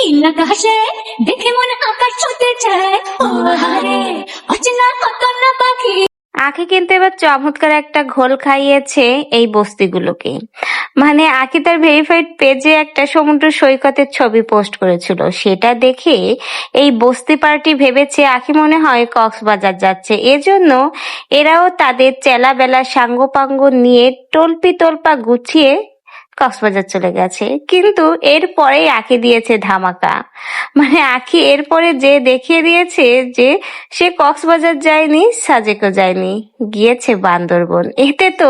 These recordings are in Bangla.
নীল আকাশে দেখে মনে আকাশ ছুঁতে চায়। ও হারে অচেনা অতনা পাখি। আখি কিন্তু এবার চমৎকার একটা ঘোল খাইয়েছে এই বস্তিগুলোকে। মানে আখি তার ভেরিফাইড পেজে একটা সমুদ্র সৈকতের ছবি পোস্ট করেছিল, সেটা দেখে এই বস্তি পার্টি ভেবেছে আখি মনে হয় কক্সবাজার যাচ্ছে, এজন্য এরাও তাদের চেলাবেলা সাঙ্গপাঙ্গ নিয়ে টলপি তোলপা গুছিয়ে কক্সবাজার চলে গেছে। কিন্তু এরপরেই আখি দিয়েছে ধামাকা। মানে আখি এরপরে যে দেখিয়ে দিয়েছে যে সে কক্সবাজার যায়নি, সাজেকও যায়নি, গিয়েছে বান্দরবন। এতে তো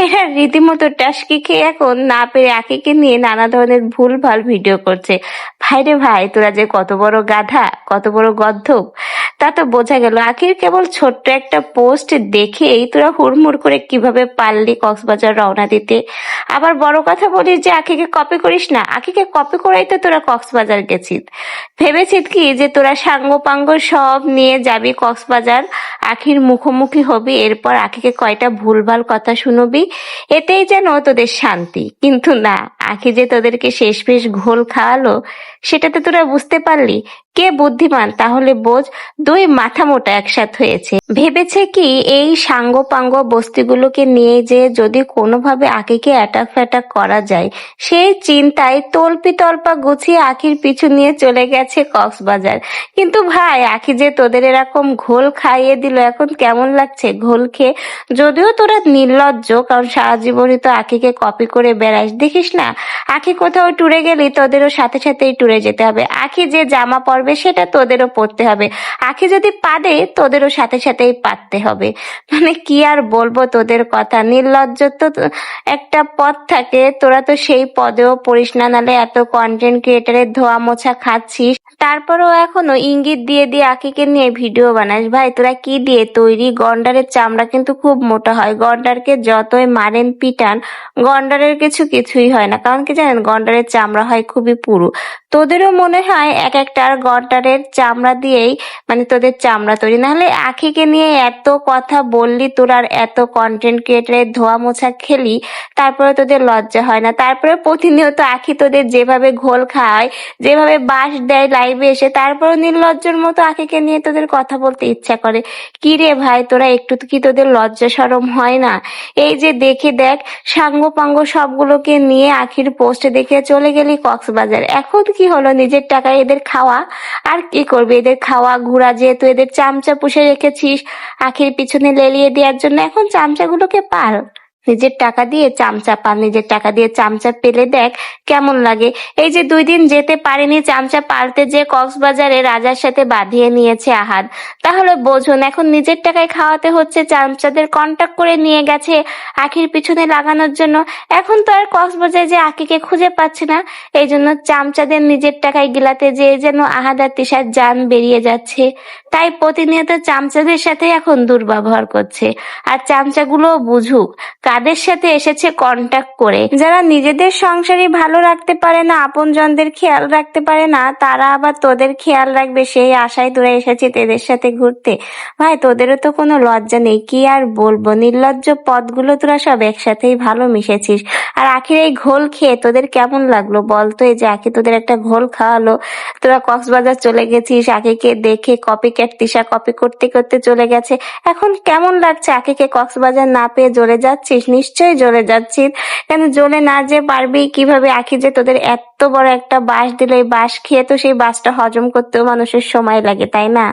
এরা রীতিমতো টাসকি খেয়ে এখন না পেরে আখিকে নিয়ে নানা ধরনের ভুলভাল ভিডিও করছে। ভাইরে ভাই, তোরা যে কত বড় গাধা, কত বড় গদ্ধব তা তো বোঝা গেল। আখির কেবল ছোট্ট একটা পোস্ট দেখেই তোরা হুড়মুড় করে কিভাবে পারলি কক্সবাজার রওনা দিতে। আবার বড় কথা বলিস যে আখিকে কপি করিস না। আখিকে কপি করাই তো তোরা কক্সবাজার গেছিস। ভেবেছিস কি যে তোরা সাঙ্গ পাঙ্গ সব নিয়ে যাবি কক্সবাজার, আখির মুখোমুখি হবি, এরপর আখিকে কয়টা ভুলভাল কথা শুনবি, এতেই যেন তোদের শান্তি। কিন্তু না, আখি যে তোদেরকে শেষমেশ ঘোল খাওয়ালো সেটাতে তোরা বুঝতে পারলি। কে বুদ্ধিমান তাহলে বোঝ, দুই মাথা মোটা একসাথ হয়েছে। ভেবেছে কি এই সাঙ্গ পাঙ্গ বস্তিগুলোকে নিয়ে যে যদি কোনোভাবে আখিকে অ্যাটাক ফ্যাটাক করা যায়, সেই চিন্তায় তল্পি তল্পা গুছিয়ে আখির পিছু নিয়ে চলে গেছে কক্সবাজার। কিন্তু ভাই, আখি যে তোদের এরকম ঘোল খাইয়ে দিল, এখন কেমন লাগছে ঘোল খেয়ে? যদিও তোরা নির্লজ্জ, কারণ সারা জীবনই তো আখিকে কপি করে বেড়াস। দেখিস না, আখি কোথাও ট্যুরে গেলি তোদেরও সাথে সাথেই ট্যুরে যেতে হবে। আখি যে জামা পরবে সেটা তোদেরও পরতে হবে। আখি যদি পাদে তোদেরও সাথে সাথেই পাততে হবে। মানে কি আর বলবো তোদের কথা। নির্লজ্জ তো একটা পদ থাকে, তোরা তো সেই পদেও পড়িস না, নালে এত কন্টেন্ট ক্রিয়েটারের ধোয়া মোছা খাচ্ছিস, তারপরেও এখনো ইঙ্গিত দিয়ে দিয়ে আখিকে নিয়ে ভিডিও বানাস। ভাই তোরা কি দিয়ে তৈরি? গন্ডারের চামড়া কিন্তু খুব মোটা হয়। গন্ডারকে যতই মারেন পিটান, গন্ডারের কিছুই হয় না। কারণ কি জানেন, গন্ডারের চামড়া হয় খুবই পুরু। তোদেরও মনে হয় এক একটার গন্ডারের চামড়া দিয়েই মানে তোদের চামড়া তৈরি। নাহলে আখিকে নিয়ে এত কথা বললি তোরা, আর এত কন্টেন্ট ক্রিয়েটারের ধোয়া মোছা খেলি, তারপরে তোদের লজ্জা হয় না? তারপরে প্রতিনিয়ত আখি তোদের যেভাবে ঘোল খায়, যেভাবে বাস দেয় লাইভে এসে, তারপরে নির্লজ্জের মতো আখিকে নিয়ে তোদের কথা বলতে ইচ্ছা করে। কি রে ভাই, তোরা একটু কি তোদের লজ্জা শরম হয় না? এই যে দেখে দেখ, সাঙ্গ পাঙ্গ সবগুলোকে নিয়ে আখির পোস্টে দেখে চলে গেলি কক্সবাজার। এখন কি হলো? নিজের টাকায় এদের খাওয়া। আর কি করবি? এদের খাওয়া ঘোরা, যেহেতু এদের চামচা পুষে রেখেছিস আখির পিছনে লেলিয়ে দেওয়ার জন্য, এখন চামচাগুলোকে পাল। নিজের টাকা দিয়ে চামচা পাল, নিজের টাকা দিয়ে চামচা পেলে দেখ কেমন লাগে। এই যে 2 দিন যেতে পারেনি চামচা পালতে, যে কক্সবাজারে রাজার সাথে বাঁধিয়ে নিয়েছে আহাদ, তাহলে বোঝুন এখন নিজের টাকায় খাওয়াতে হচ্ছে। চামচাদের কন্টাক্ট করে নিয়ে গেছে আখির পিছনে লাগানোর জন্য। এখন তো আর কক্সবাজারে যে আখিকে খুঁজে পাচ্ছে না, এই জন্য চামচাদের নিজের টাকায় গিলাতে যেয়ে যেন আহাদ আর তিশার জান বেরিয়ে যাচ্ছে। তাই প্রতিনিয়ত চামচাদের সাথে এখন দুর্ব্যবহার করছে। আর চামচাগুলো বুঝুক কাদের সাথে এসেছে কন্টাক্ট করে। যারা নিজেদের সংসারই ভালো রাখতে পারে না, আপনজনদের খেয়াল রাখতে পারে না, তারা আবার তোদের খেয়াল রাখবে সেই আশায় তোরা এসেছিস এদের সাথে ঘুরতে। ভাই তোদেরও তো কোনো লজ্জা নেই। কি আর বলবো, নির্লজ্জ পদগুলো তোরা সব একসাথেই ভালো মিশেছিস। আর আখির এই ঘোল খেয়ে তোদের কেমন লাগলো বলতো? এই যে আখি তোদের একটা ঘোল খাওয়ালো, তোরা কক্সবাজার চলে গেছিস, আখিকে দেখে কপি ক্যাট তিশা কপি করতে করতে চলে গেছে। এখন কেমন লাগছে? আখিকে কক্সবাজার না পেয়ে জ্বলে যাচ্ছিস? নিশ্চয়ই জ্বলে যাচ্ছিস। কেন জ্বলে না যে পারবি কিভাবে? আখি যে তোদের এত বড় একটা বাঁশ দিল, এই বাঁশ খেয়ে তো সেই বাঁশটা হজম করতেও মানুষের সময় লাগে, তাই না?